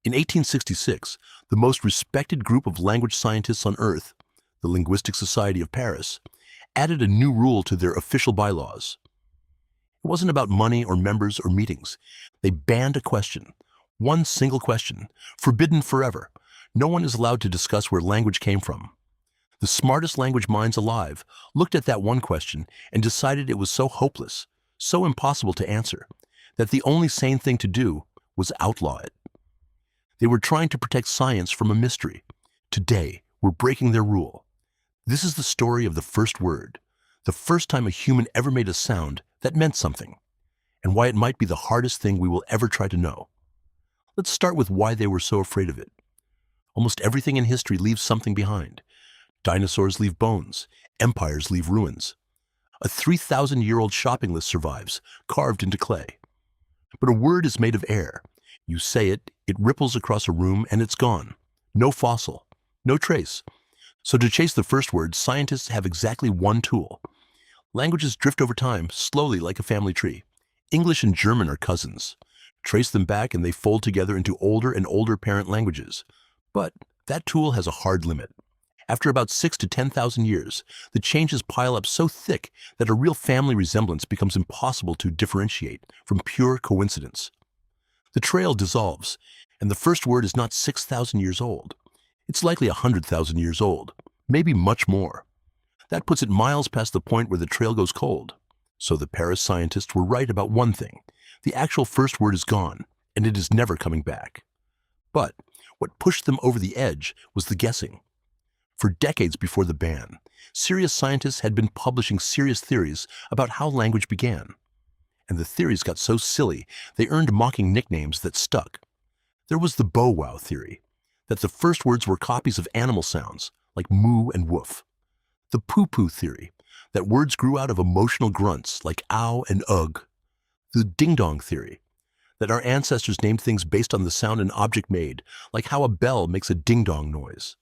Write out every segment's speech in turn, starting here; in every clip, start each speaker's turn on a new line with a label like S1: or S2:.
S1: In 1866, the most respected group of language scientists on Earth, the Linguistic Society of Paris, added a new rule to their official bylaws. It wasn't about money or members or meetings. They banned a question, one single question, forbidden forever. No one is allowed to discuss where language came from. The smartest language minds alive looked at that one question and decided it was so hopeless, so impossible to answer, that the only sane thing to do was outlaw it. They were trying to protect science from a mystery. Today, we're breaking their rule. This is the story of the first word, the first time a human ever made a sound that meant something, and why it might be the hardest thing we will ever try to know. Let's start with why they were so afraid of it. Almost everything in history leaves something behind. Dinosaurs leave bones, empires leave ruins. A 3,000-year-old shopping list survives, carved into clay. But a word is made of air. You say it, it ripples across a room, and it's gone. No fossil, no trace. So to chase the first word, scientists have exactly one tool. Languages drift over time, slowly like a family tree. English and German are cousins. Trace them back and they fold together into older and older parent languages. But that tool has a hard limit. After about 6,000 to 10,000 years, the changes pile up so thick that a real family resemblance becomes impossible to differentiate from pure coincidence. The trail dissolves, and the first word is not 6,000 years old. It's likely 100,000 years old, maybe much more. That puts it miles past the point where the trail goes cold. So the Paris scientists were right about one thing. The actual first word is gone, and it is never coming back. But what pushed them over the edge was the guessing. For decades before the ban, serious scientists had been publishing serious theories about how language began. And the theories got so silly, they earned mocking nicknames that stuck. There was the bow wow theory, that the first words were copies of animal sounds, like moo and woof. The poo-poo theory, that words grew out of emotional grunts, like ow and ugh. The ding-dong theory, that our ancestors named things based on the sound an object made, like how a bell makes a ding-dong noise.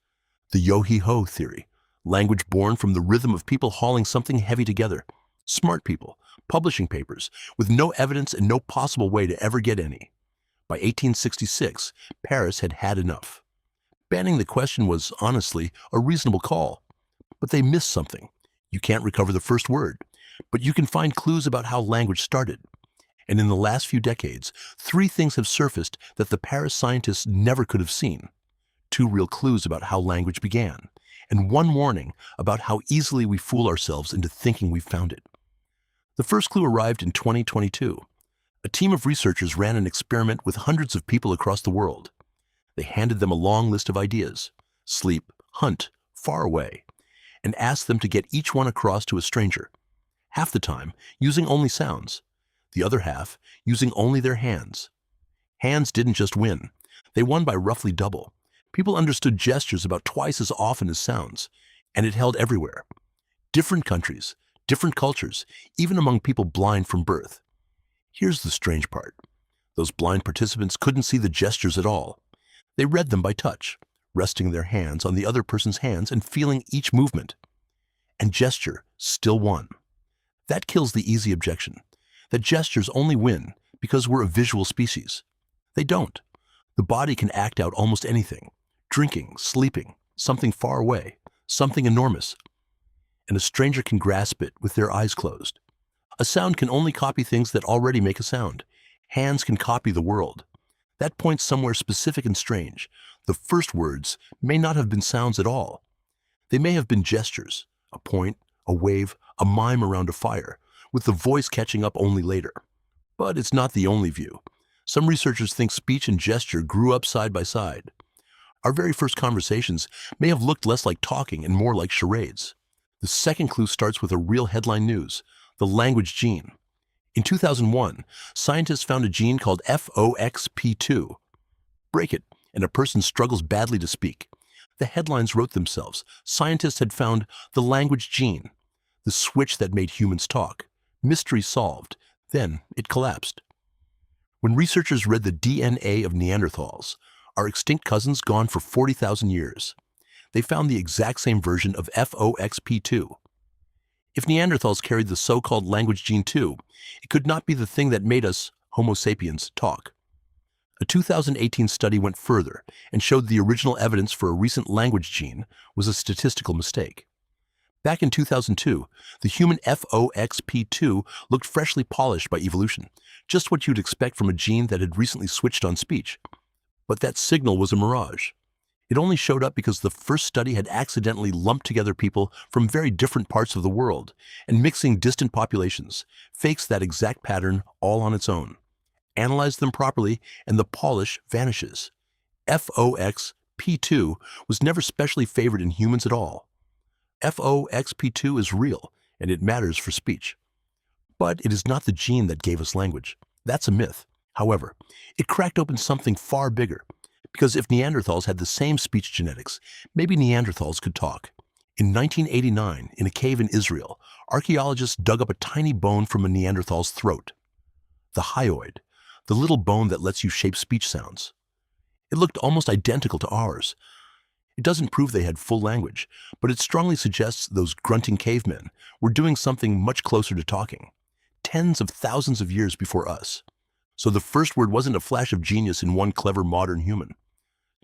S1: The yo-he-ho theory, language born from the rhythm of people hauling something heavy together. Smart people, publishing papers, with no evidence and no possible way to ever get any. By 1866, Paris had had enough. Banning the question was, honestly, a reasonable call. But they missed something. You can't recover the first word, but you can find clues about how language started. And in the last few decades, 3 things have surfaced that the Paris scientists never could have seen. 2 real clues about how language began, and 1 warning about how easily we fool ourselves into thinking we've found it. The first clue arrived in 2022. A team of researchers ran an experiment with hundreds of people across the world. They handed them a long list of ideas: sleep, hunt, far away, and asked them to get each one across to a stranger, half the time using only sounds, the other half using only their hands. Hands didn't just win, they won by roughly double. People understood gestures about twice as often as sounds, and it held everywhere. Different countries, different cultures, even among people blind from birth. Here's the strange part. Those blind participants couldn't see the gestures at all. They read them by touch, resting their hands on the other person's hands and feeling each movement. And gesture still won. That kills the easy objection, that gestures only win because we're a visual species. They don't. The body can act out almost anything. Drinking, sleeping, something far away, something enormous. And a stranger can grasp it with their eyes closed. A sound can only copy things that already make a sound. Hands can copy the world. That points somewhere specific and strange. The first words may not have been sounds at all. They may have been gestures, a point, a wave, a mime around a fire, with the voice catching up only later. But it's not the only view. Some researchers think speech and gesture grew up side by side. Our very first conversations may have looked less like talking and more like charades. The second clue starts with a real headline news: the language gene. In 2001, scientists found a gene called FOXP2. Break it, and a person struggles badly to speak. The headlines wrote themselves. Scientists had found the language gene, the switch that made humans talk. Mystery solved. Then it collapsed. When researchers read the DNA of Neanderthals, our extinct cousins gone for 40,000 years, they found the exact same version of FOXP2. If Neanderthals carried the so-called language gene too, it could not be the thing that made us, Homo sapiens, talk. A 2018 study went further and showed the original evidence for a recent language gene was a statistical mistake. Back in 2002, the human FOXP2 looked freshly polished by evolution, just what you'd expect from a gene that had recently switched on speech. But that signal was a mirage. It only showed up because the first study had accidentally lumped together people from very different parts of the world, and mixing distant populations fakes that exact pattern all on its own. Analyze them properly, and the polish vanishes. FOXP2 was never specially favored in humans at all. FOXP2 is real, and it matters for speech. But it is not the gene that gave us language. That's a myth. However, it cracked open something far bigger. Because if Neanderthals had the same speech genetics, maybe Neanderthals could talk. In 1989, in a cave in Israel, archaeologists dug up a tiny bone from a Neanderthal's throat. The hyoid, the little bone that lets you shape speech sounds. It looked almost identical to ours. It doesn't prove they had full language, but it strongly suggests those grunting cavemen were doing something much closer to talking, tens of thousands of years before us. So the first word wasn't a flash of genius in one clever modern human.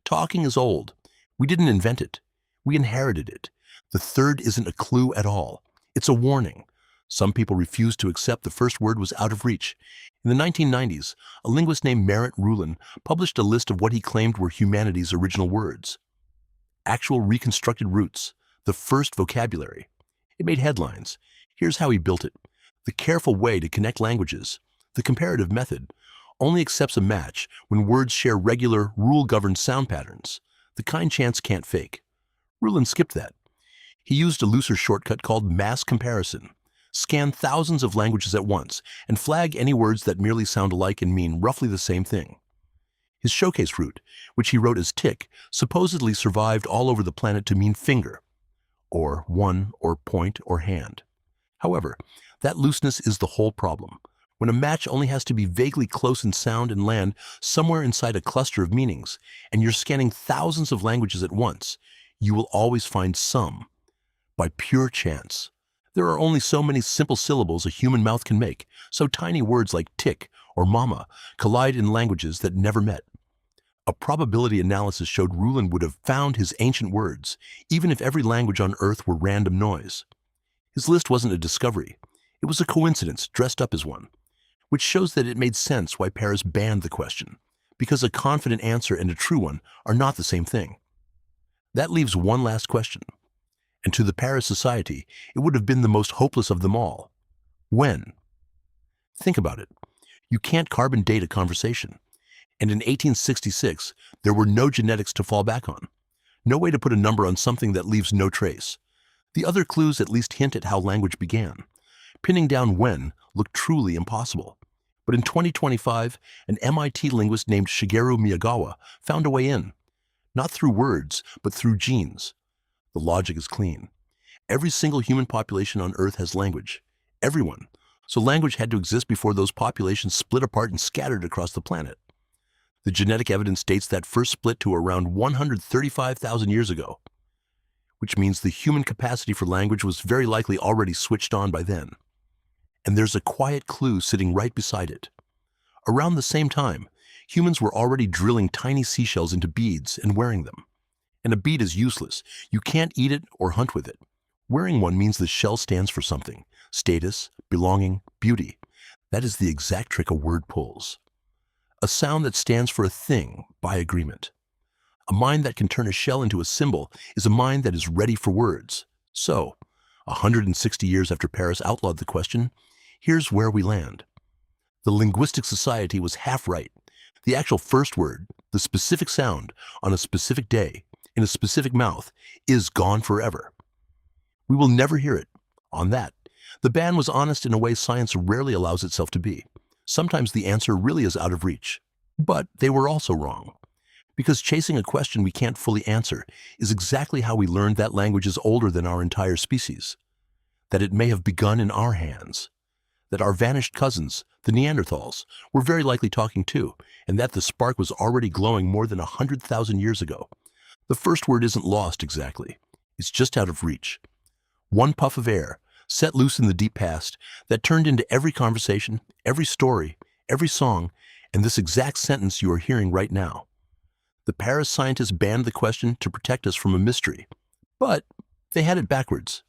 S1: Talking is old. We didn't invent it. We inherited it. The third isn't a clue at all. It's a warning. Some people refused to accept the first word was out of reach. In the 1990s, a linguist named Merritt Rulin published a list of what he claimed were humanity's original words. Actual reconstructed roots, the first vocabulary. It made headlines. Here's how he built it. The careful way to connect languages, the comparative method, only accepts a match when words share regular, rule-governed sound patterns, the kind chance can't fake. Rulin skipped that. He used a looser shortcut called mass comparison. Scan thousands of languages at once and flag any words that merely sound alike and mean roughly the same thing. His showcase root, which he wrote as tick, supposedly survived all over the planet to mean finger, or one, or point, or hand. However, that looseness is the whole problem. When a match only has to be vaguely close in sound and land somewhere inside a cluster of meanings, and you're scanning thousands of languages at once, you will always find some. By pure chance. There are only so many simple syllables a human mouth can make, so tiny words like tick or mama collide in languages that never met. A probability analysis showed Rulin would have found his ancient words, even if every language on Earth were random noise. His list wasn't a discovery. It was a coincidence dressed up as one, which shows that it made sense why Paris banned the question, because a confident answer and a true one are not the same thing. That leaves one last question. And to the Paris Society, it would have been the most hopeless of them all. When? Think about it. You can't carbon date a conversation. And in 1866, there were no genetics to fall back on. No way to put a number on something that leaves no trace. The other clues at least hint at how language began. Pinning down when looked truly impossible. But in 2025, an MIT linguist named Shigeru Miyagawa found a way in. Not through words, but through genes. The logic is clean. Every single human population on Earth has language. Everyone. So language had to exist before those populations split apart and scattered across the planet. The genetic evidence dates that first split to around 135,000 years ago, which means the human capacity for language was very likely already switched on by then. And there's a quiet clue sitting right beside it. Around the same time, humans were already drilling tiny seashells into beads and wearing them. And a bead is useless. You can't eat it or hunt with it. Wearing one means the shell stands for something. Status, belonging, beauty. That is the exact trick a word pulls. A sound that stands for a thing by agreement. A mind that can turn a shell into a symbol is a mind that is ready for words. So, 160 years after Paris outlawed the question, here's where we land. The Linguistic Society was half right. The actual first word, the specific sound, on a specific day, in a specific mouth, is gone forever. We will never hear it. On that, the ban was honest in a way science rarely allows itself to be. Sometimes the answer really is out of reach. But they were also wrong. Because chasing a question we can't fully answer is exactly how we learned that language is older than our entire species. That it may have begun in our hands. That our vanished cousins, the Neanderthals, were very likely talking too, and that the spark was already glowing more than 100,000 years ago. The first word isn't lost exactly. It's just out of reach. One puff of air, set loose in the deep past, that turned into every conversation, every story, every song, and this exact sentence you are hearing right now. The Paris scientists banned the question to protect us from a mystery, but they had it backwards.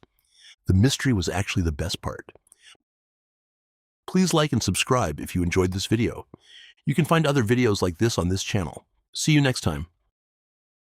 S1: The mystery was actually the best part. Please like and subscribe if you enjoyed this video. You can find other videos like this on this channel. See you next time.